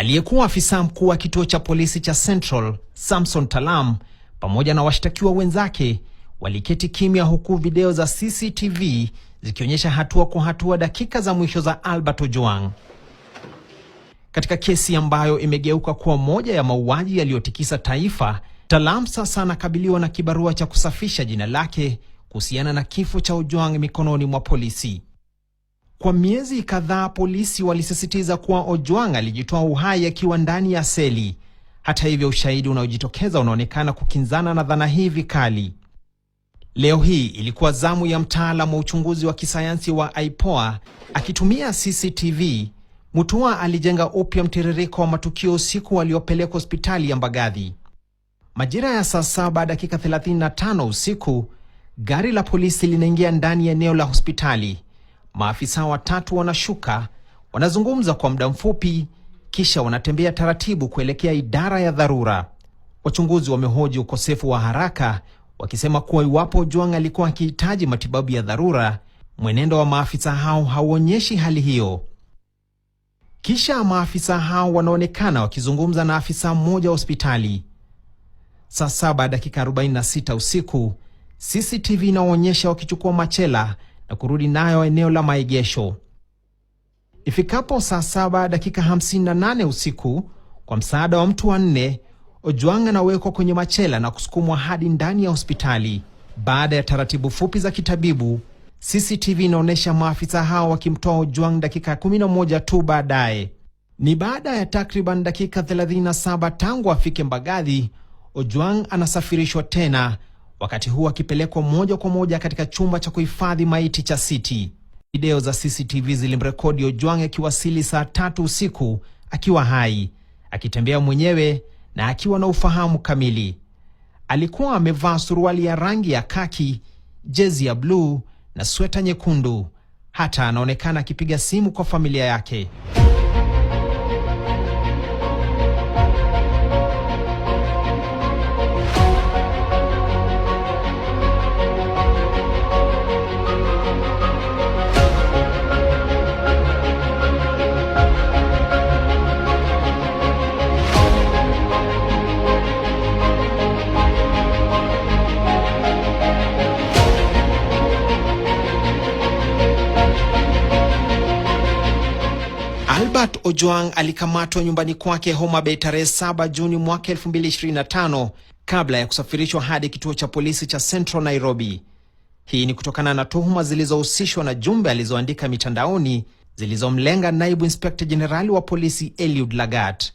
Aliyekuwa afisa mkuu wa kituo cha polisi cha Central, Samson Talam, pamoja na washtakiwa wenzake waliketi kimya, huku video za CCTV zikionyesha hatua kwa hatua dakika za mwisho za Albert Ojwang. Katika kesi ambayo imegeuka kuwa moja ya mauaji yaliyotikisa taifa, Talam sasa anakabiliwa na kibarua cha kusafisha jina lake kuhusiana na kifo cha Ojwang mikononi mwa polisi. Kwa miezi kadhaa polisi walisisitiza kuwa Ojwang alijitoa uhai akiwa ndani ya seli. Hata hivyo, ushahidi unaojitokeza unaonekana kukinzana na dhana hii vikali. Leo hii ilikuwa zamu ya mtaalamu wa uchunguzi wa kisayansi wa IPOA. Akitumia CCTV, Mutua alijenga upya mtiririko wa matukio usiku waliopelekwa hospitali ya Mbagathi. Majira ya saa 7:35 usiku, gari la polisi linaingia ndani ya eneo la hospitali. Maafisa watatu wanashuka, wanazungumza kwa muda mfupi, kisha wanatembea taratibu kuelekea idara ya dharura. Wachunguzi wamehoji ukosefu wa haraka, wakisema kuwa iwapo Ojwang alikuwa akihitaji matibabu ya dharura, mwenendo wa maafisa hao hauonyeshi hali hiyo. Kisha maafisa hao wanaonekana wakizungumza na afisa mmoja wa hospitali. Saa 7:46 usiku, CCTV inaonyesha wakichukua machela na kurudi nayo eneo la maegesho. Ifikapo saa 7:58 usiku, kwa msaada wa mtu wa 4, Ojwang anawekwa kwenye machela na kusukumwa hadi ndani ya hospitali. Baada ya taratibu fupi za kitabibu, CCTV inaonyesha maafisa hao wakimtoa Ojwang dakika 11 tu baadaye. Ni baada ya takriban dakika 37 tangu afike Mbagathi, Ojwang anasafirishwa tena, wakati huu akipelekwa moja kwa moja katika chumba cha kuhifadhi maiti cha City. Video za CCTV zilimrekodi Ojwang akiwasili saa 3 usiku akiwa hai, akitembea mwenyewe na akiwa na ufahamu kamili. Alikuwa amevaa suruali ya rangi ya kaki, jezi ya bluu na sweta nyekundu. Hata anaonekana akipiga simu kwa familia yake. Albert Ojwang alikamatwa nyumbani kwake Homa Bay tarehe 7 Juni mwaka 2025 kabla ya kusafirishwa hadi kituo cha polisi cha Central Nairobi. Hii ni kutokana na tuhuma zilizohusishwa na jumbe alizoandika mitandaoni zilizomlenga naibu inspekta jenerali wa polisi Eliud Lagat.